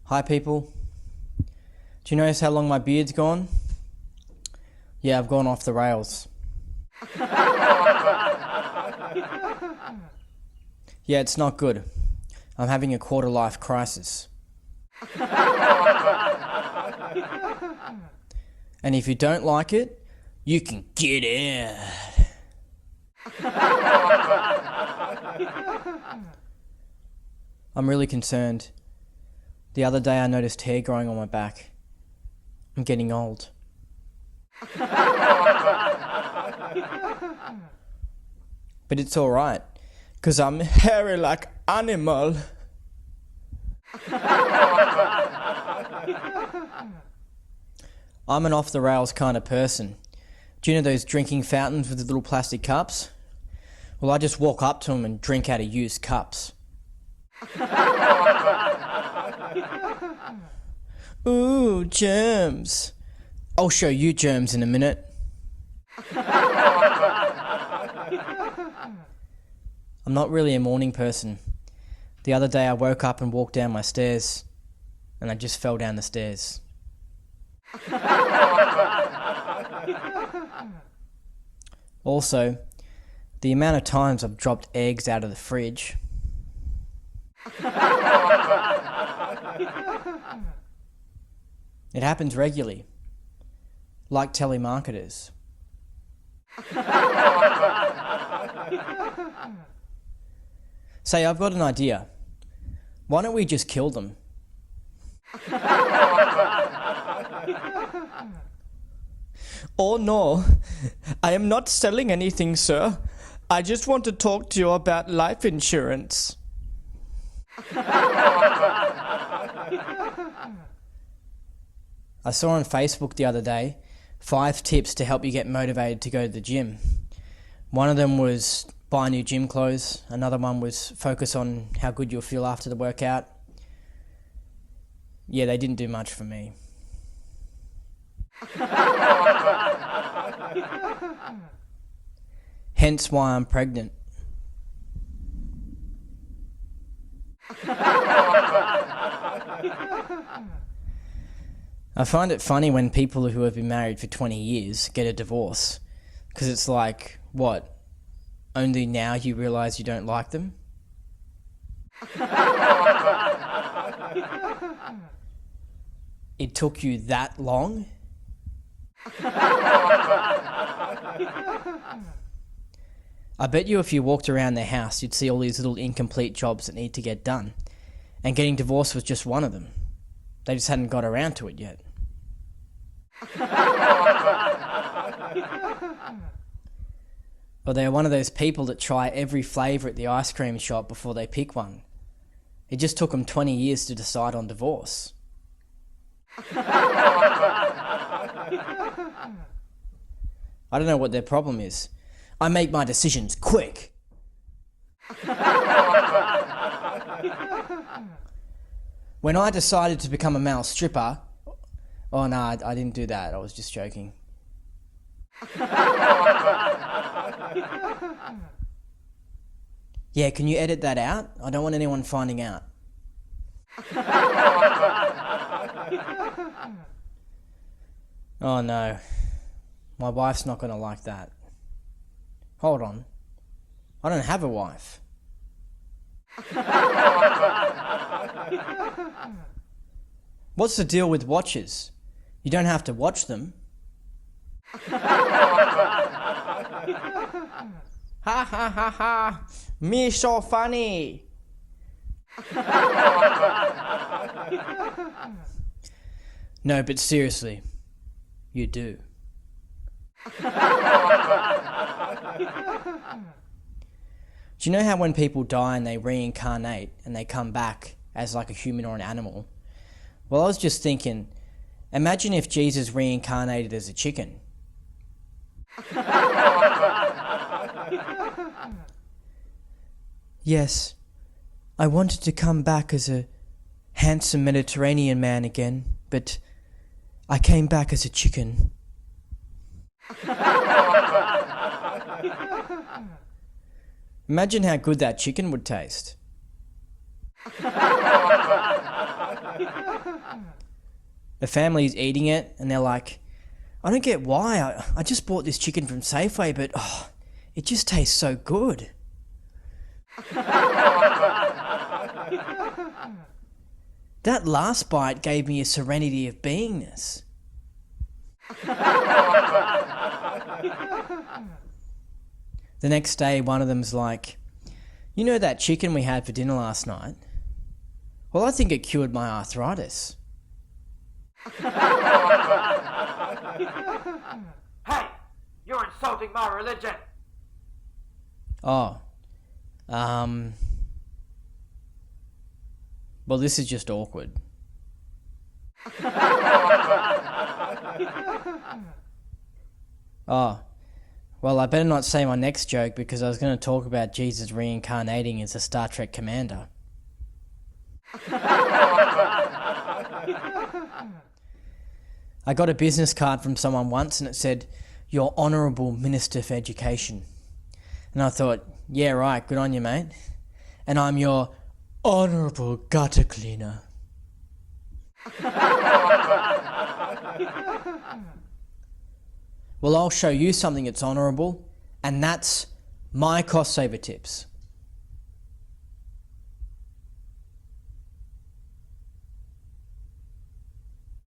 Hi people, do you notice how long my beard's gone? Yeah, I've gone off the rails. Yeah, it's not good. I'm having a quarter-life crisis. And if you don't like it, you can get out. I'm really concerned. The other day I noticed hair growing on my back. I'm getting old. But it's alright, because I'm hairy like animal. I'm an off-the-rails kind of person. Do you know those drinking fountains with the little plastic cups? Well, I just walk up to them and drink out of used cups. Ooh, germs. I'll show you germs in a minute. I'm not really a morning person. The other day I woke up and walked down my stairs, and I just fell down the stairs. Also, the amount of times I've dropped eggs out of the fridge. It happens regularly, like telemarketers. Say, I've got an idea. Why don't we just kill them? Oh no, I am not selling anything, sir. I just want to talk to you about life insurance. I saw on Facebook the other day 5 tips to help you get motivated to go to the gym. One of them was buy new gym clothes. Another one was focus on how good you'll feel after the workout. Yeah, they didn't do much for me. Hence why I'm pregnant. I find it funny when people who have been married for 20 years get a divorce, because it's like, what? Only now you realise you don't like them? It took you that long? I bet you if you walked around their house, you'd see all these little incomplete jobs that need to get done. And getting divorced was just one of them. They just hadn't got around to it yet. Or they're one of those people that try every flavour at the ice cream shop before they pick one. It just took them 20 years to decide on divorce. I don't know what their problem is. I make my decisions quick. When I decided to become a male stripper... Oh no, I didn't do that. I was just joking. Yeah, can you edit that out? I don't want anyone finding out. Oh no. My wife's not going to like that. Hold on. I don't have a wife. What's the deal with watches? You don't have to watch them. Ha ha ha ha! Me so funny! No, but seriously, you do. Do you know how when people die and they reincarnate and they come back as like a human or an animal? Well, I was just thinking, imagine if Jesus reincarnated as a chicken. Yes, I wanted to come back as a handsome Mediterranean man again, but I came back as a chicken. Imagine how good that chicken would taste. The family's eating it and they're like, I don't get why. I just bought this chicken from Safeway, but it just tastes so good. That last bite gave me a serenity of beingness. The next day, one of them's like, you know that chicken we had for dinner last night? Well, I think it cured my arthritis. Hey, you're insulting my religion. Oh, well, this is just awkward. Oh, well, I better not say my next joke because I was going to talk about Jesus reincarnating as a Star Trek commander. I got a business card from someone once and it said, Your Honourable Minister for Education. And I thought, yeah, right, good on you, mate. And I'm your Honourable Gutter Cleaner. Well, I'll show you something that's honourable, and that's my cost saver tips.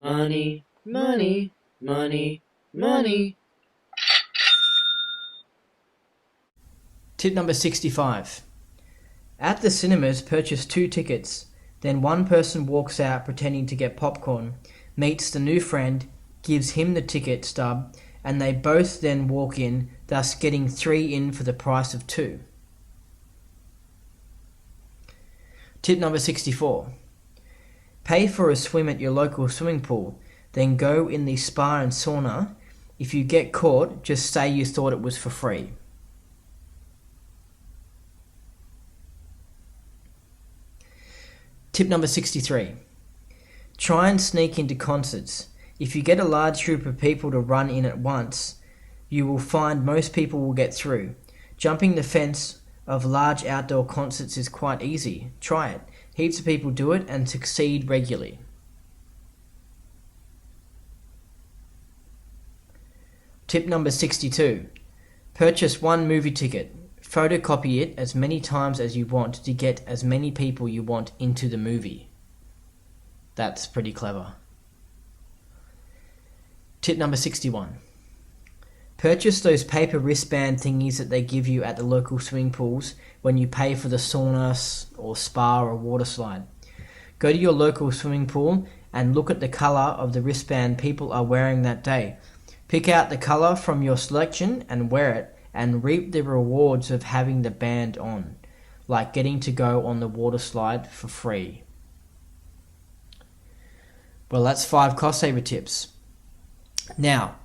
Money, money, money, money. Tip number 65. At the cinemas, purchase 2 tickets. Then one person walks out pretending to get popcorn, meets the new friend, gives him the ticket stub, and they both then walk in, thus getting 3 in for the price of 2. Tip number 64. Pay for a swim at your local swimming pool, then go in the spa and sauna. If you get caught, just say you thought it was for free. Tip number 63. Try and sneak into concerts. If you get a large group of people to run in at once, you will find most people will get through. Jumping the fence of large outdoor concerts is quite easy. Try it. Heaps of people do it and succeed regularly. Tip number 62. Purchase 1 movie ticket. Photocopy it as many times as you want to get as many people you want into the movie. That's pretty clever. Tip number 61. Purchase those paper wristband thingies that they give you at the local swimming pools when you pay for the sauna or spa or water slide. Go to your local swimming pool and look at the colour of the wristband people are wearing that day. Pick out the colour from your selection and wear it, and reap the rewards of having the band on, like getting to go on the water slide for free. Well, that's 5 cost saver tips. Now,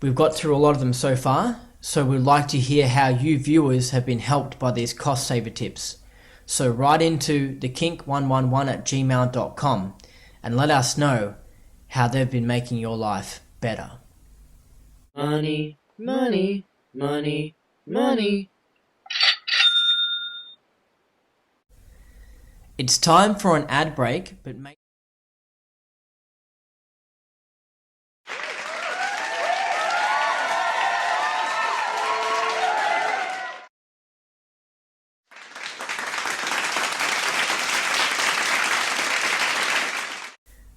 we've got through a lot of them so far, so we'd like to hear how you viewers have been helped by these cost saver tips. So write into the kink111@gmail.com and let us know how they've been making your life better. Money, money, money, money. It's time for an ad break, but make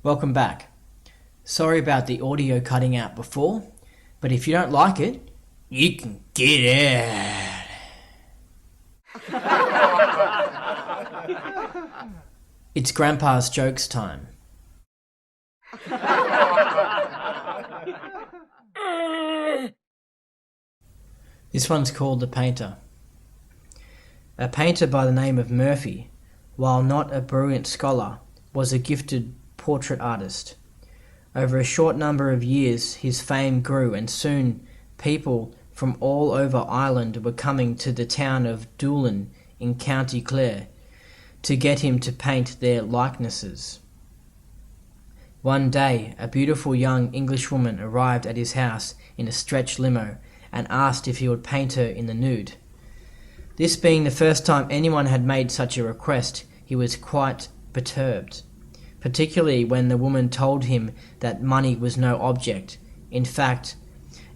Welcome back. Sorry about the audio cutting out before, but if you don't like it, you can get out. It's Grandpa's jokes time. This one's called The Painter. A painter by the name of Murphy, while not a brilliant scholar, was a gifted portrait artist. Over a short number of years, his fame grew, and soon people from all over Ireland were coming to the town of Doolin in County Clare to get him to paint their likenesses. One day, a beautiful young Englishwoman arrived at his house in a stretch limo and asked if he would paint her in the nude. This being the first time anyone had made such a request, he was quite perturbed, particularly when the woman told him that money was no object, in fact,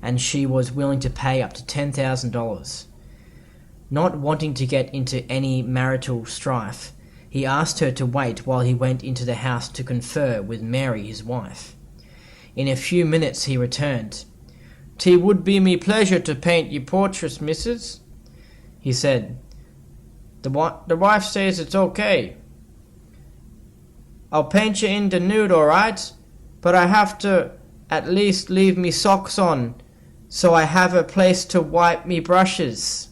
and she was willing to pay up to $10,000. Not wanting to get into any marital strife, he asked her to wait while he went into the house to confer with Mary, his wife. In a few minutes he returned. "'T would be me pleasure to paint ye portrait, missus," he said. The wife says it's okay. "I'll paint you in the nude, all right, but I have to at least leave me socks on, so I have a place to wipe me brushes."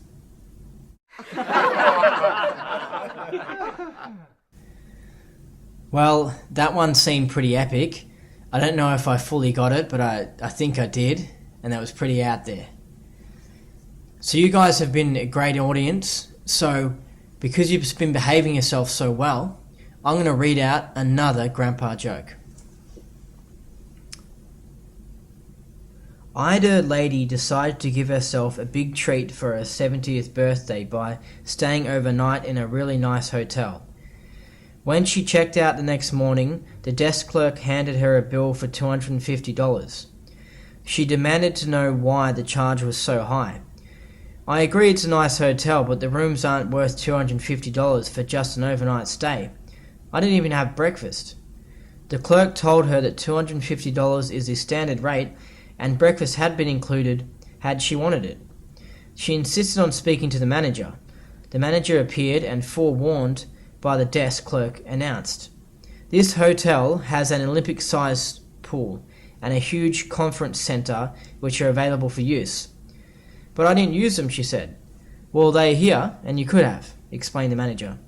Well, that one seemed pretty epic. I don't know if I fully got it, but I think I did, and that was pretty out there. So you guys have been a great audience, so because you've been behaving yourself so well, I'm going to read out another grandpa joke. Ida lady decided to give herself a big treat for her 70th birthday by staying overnight in a really nice hotel. When she checked out the next morning, the desk clerk handed her a bill for $250. She demanded to know why the charge was so high. "I agree it's a nice hotel, but the rooms aren't worth $250 for just an overnight stay. I didn't even have breakfast." The clerk told her that $250 is the standard rate, and breakfast had been included had she wanted it. She insisted on speaking to the manager. The manager appeared and, forewarned by the desk clerk, announced, "This hotel has an Olympic-sized pool and a huge conference centre which are available for use." "But I didn't use them," she said. "Well, they're here, and you could have," explained the manager.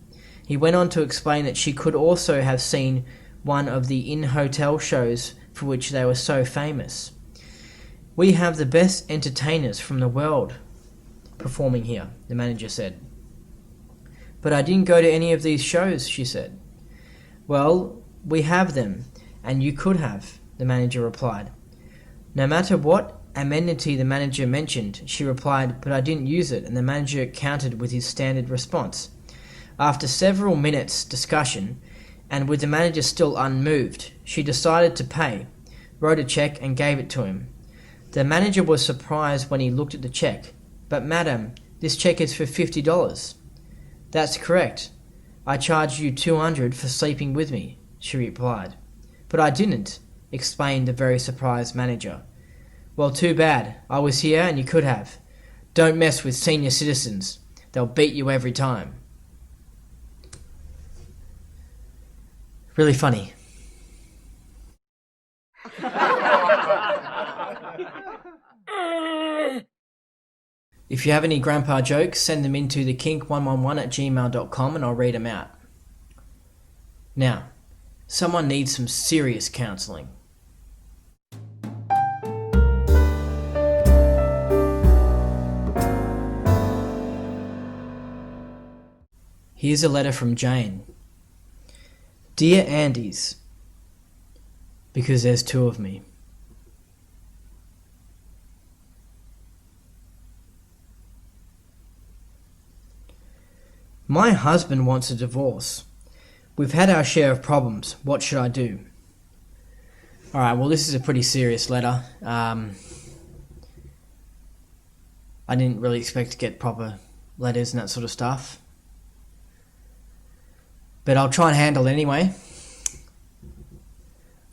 He went on to explain that she could also have seen one of the in-hotel shows for which they were so famous. "We have the best entertainers from the world performing here," the manager said. "But I didn't go to any of these shows," she said. "Well, we have them, and you could have," the manager replied. No matter what amenity the manager mentioned, she replied, "But I didn't use it," and the manager countered with his standard response. After several minutes' discussion, and with the manager still unmoved, she decided to pay, wrote a check and gave it to him. The manager was surprised when he looked at the check. "But madam, this check is for $50. "That's correct. I charged you $200 for sleeping with me," she replied. "But I didn't," explained the very surprised manager. "Well, too bad. I was here and you could have. Don't mess with senior citizens. They'll beat you every time." Really funny. If you have any grandpa jokes, send them into the kink111@gmail.com and I'll read them out. Now, someone needs some serious counselling. Here's a letter from Jane. Dear Andes, because there's two of me. My husband wants a divorce. We've had our share of problems. What should I do? Alright, well, this is a pretty serious letter. I didn't really expect to get proper letters and that sort of stuff. But I'll try and handle it anyway.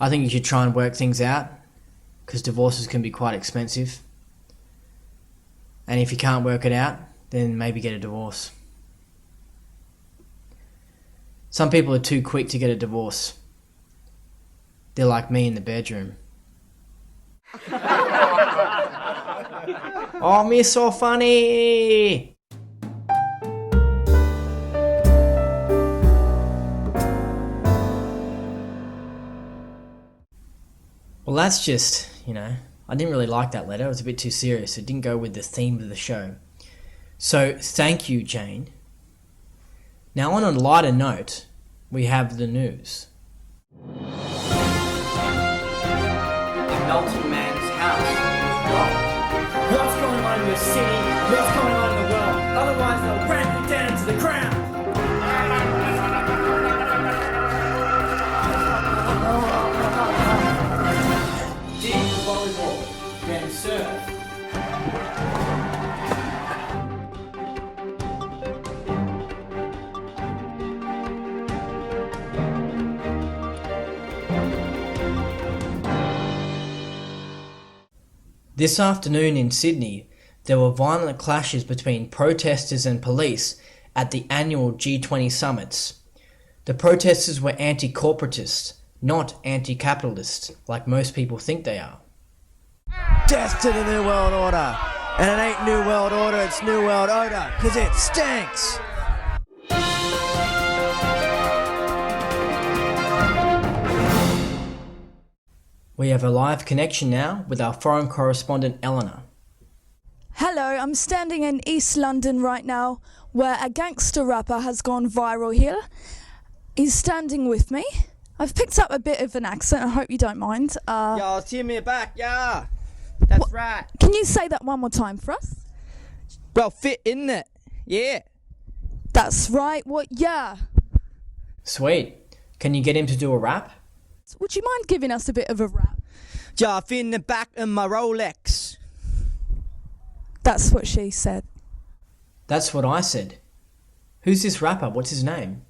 I think you should try and work things out, because divorces can be quite expensive. And if you can't work it out, then maybe get a divorce. Some people are too quick to get a divorce. They're like me in the bedroom. Oh, me so funny! Well, that's just, I didn't really like that letter. It was a bit too serious. It didn't go with the theme of the show. So, thank you, Jane. Now on a lighter note, we have the news. A melting man's house was robbed. What's going on in your city? What's going on in the world? Otherwise they'll ramp you down to the ground. Dig volleyball, then surf. This afternoon in Sydney, there were violent clashes between protesters and police at the annual G20 summits. The protesters were anti-corporatist, not anti-capitalist, like most people think they are. Death to the New World Order. And it ain't New World Order, it's New World Order, 'cause it stinks. We have a live connection now with our foreign correspondent Eleanor. Hello, I'm standing in East London right now, where a gangster rapper has gone viral here. He's standing with me. I've picked up a bit of an accent, I hope you don't mind. Y'all see me back, yeah. That's right. Can you say that one more time for us? Well, fit, isn't it? Yeah. That's right, what, yeah. Sweet. Can you get him to do a rap? Would you mind giving us a bit of a rap? Yeah, fit in the back of my Rolex. That's what she said. That's what I said. Who's this rapper? What's his name?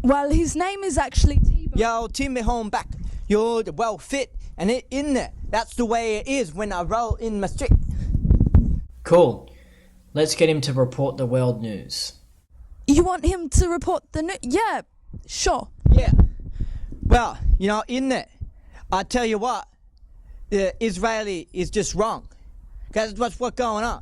Well, his name is actually T-Bone. Yo, Timmy home back. You're well fit, and it in there. That's the way it is when I roll in my street. Cool. Let's get him to report the world news. You want him to report the news? Yeah, sure. Yeah. Well, you know, in there, I tell you what, the Israeli is just wrong. That's what's going on.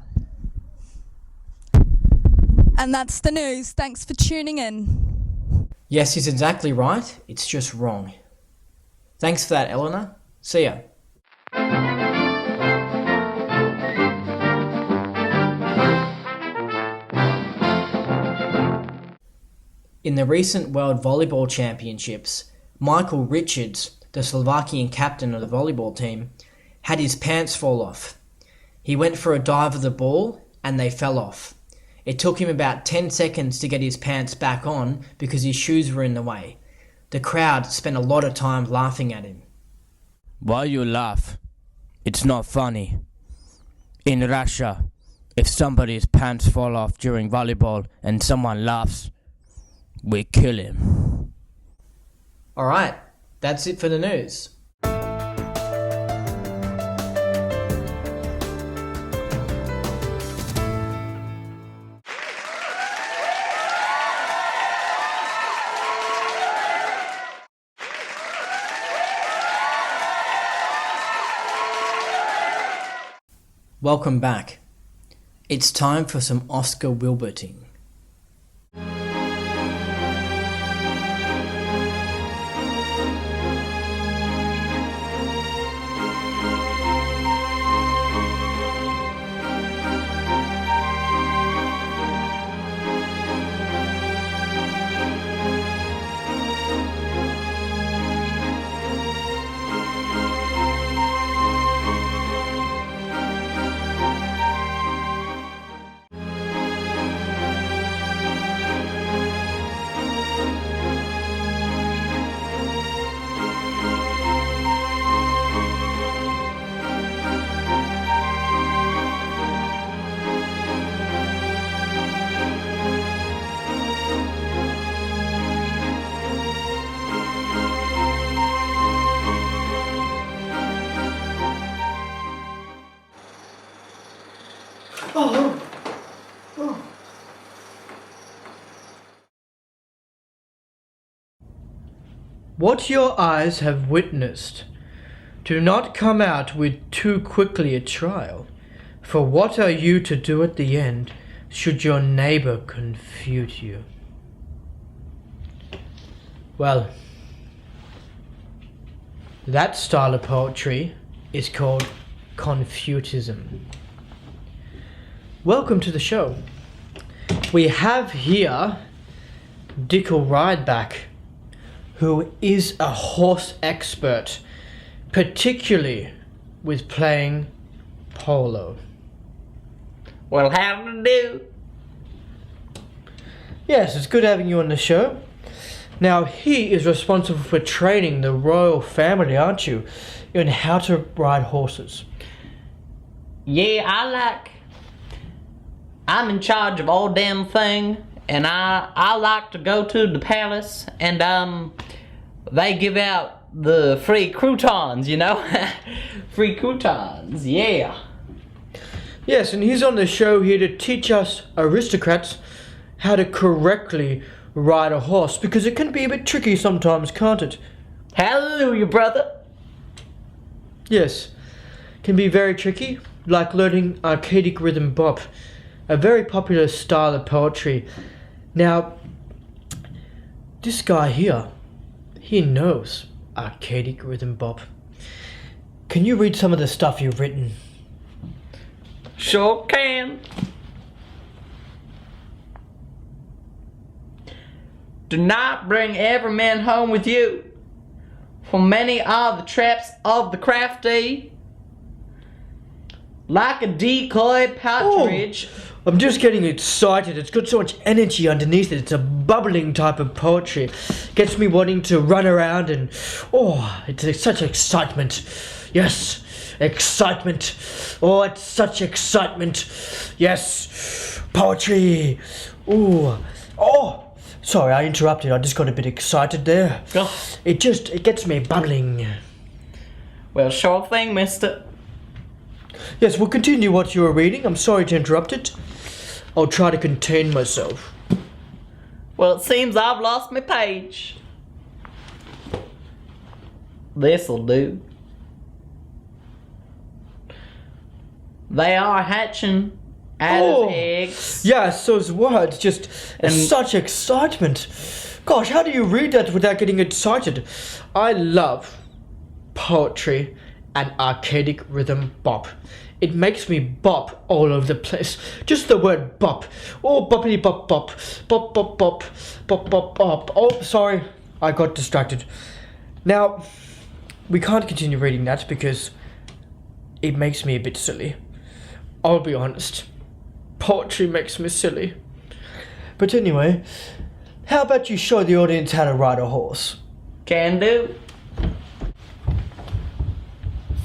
And that's the news. Thanks for tuning in. Yes, he's exactly right. It's just wrong. Thanks for that, Eleanor. See ya. In the recent World Volleyball Championships, Michael Richards, the Slovakian captain of the volleyball team, had his pants fall off. He went for a dive of the ball and they fell off. It took him about 10 seconds to get his pants back on because his shoes were in the way. The crowd spent a lot of time laughing at him. Why you laugh? It's not funny. In Russia, if somebody's pants fall off during volleyball and someone laughs, we kill him. Alright, that's it for the news. Welcome back. It's time for some Oscar Wilberting. What your eyes have witnessed, do not come out with too quickly a trial, for what are you to do at the end, should your neighbour confute you? Well, that style of poetry is called confutism. Welcome to the show. We have here Dickel Rideback, who is a horse expert, particularly with playing polo. Well, how to do? Yes, it's good having you on the show. Now, he is responsible for training the royal family, aren't you, in how to ride horses? Yeah, I'm in charge of all damn thing, and I like to go to the palace, and they give out the free croutons, you know? Free croutons, yeah. Yes, and he's on the show here to teach us aristocrats how to correctly ride a horse, because it can be a bit tricky sometimes, can't it? Hallelujah, brother. Yes, can be very tricky, like learning archaic rhythm bop, a very popular style of poetry. Now, this guy here, he knows archaic rhythm bop. Can you read some of the stuff you've written? Sure can. Do not bring every man home with you, for many are the traps of the crafty. Like a decoy partridge. Oh, I'm just getting excited. It's got so much energy underneath it. It's a bubbling type of poetry. Gets me wanting to run around and... oh, it's such excitement. Yes, excitement. Oh, it's such excitement. Yes, poetry. Ooh. Oh, sorry, I interrupted. I just got a bit excited there. Oh. It gets me bubbling. Well, sure thing, mister. Yes, we'll continue what you were reading. I'm sorry to interrupt it. I'll try to contain myself. Well, it seems I've lost my page. This'll do. They are hatching out of eggs. Yes, those words, just And- such excitement. Gosh, how do you read that without getting excited? I love poetry and archaic rhythm bop. It makes me bop all over the place. Just the word bop. Oh, boppity bop bop. Bop bop bop. Bop bop bop. Oh, sorry. I got distracted. Now, we can't continue reading that because it makes me a bit silly. I'll be honest. Poetry makes me silly. But anyway, how about you show the audience how to ride a horse? Can do.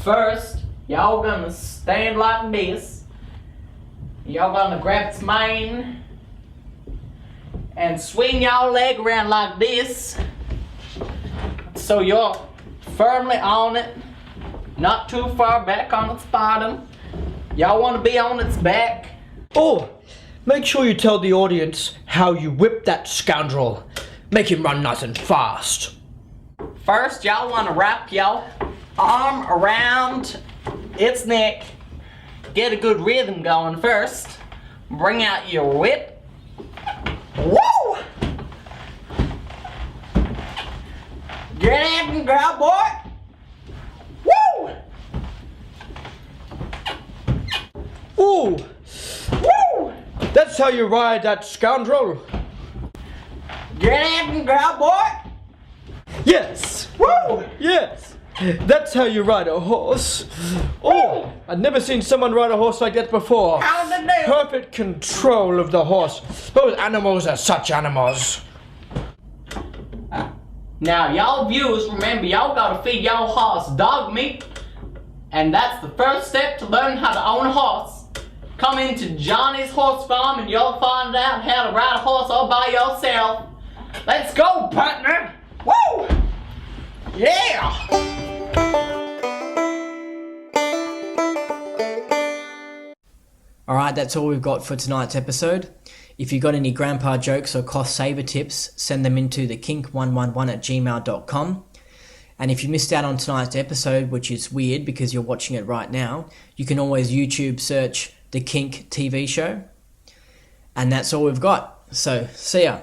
First, y'all gonna stand like this. Y'all gonna grab its mane and swing y'all leg around like this, so you're firmly on it, not too far back on its bottom. Y'all wanna be on its back. Oh, make sure you tell the audience how you whip that scoundrel. Make him run nice and fast. First, y'all wanna wrap y'all arm around its neck. Get a good rhythm going first. Bring out your whip. Woo! Get out and grab, boy. Woo! Ooh, Woo! that's how you ride that scoundrel. Get out and grab, boy. Yes, Woo! yes, that's how you ride a horse. Oh, I've never seen someone ride a horse like that before. How to do? Perfect control of the horse. Those animals are such animals. Now, y'all viewers, remember, y'all gotta feed y'all horse dog meat. And that's the first step to learn how to own a horse. Come into Johnny's Horse Farm and you'll find out how to ride a horse all by yourself. Let's go, partner! Woo! Yeah! Alright, that's all we've got for tonight's episode. If you've got any grandpa jokes or cost saver tips, send them into the KiNK111@gmail.com. And if you missed out on tonight's episode, which is weird because you're watching it right now, you can always YouTube search the KiNK TV Show. And that's all we've got. So, see ya.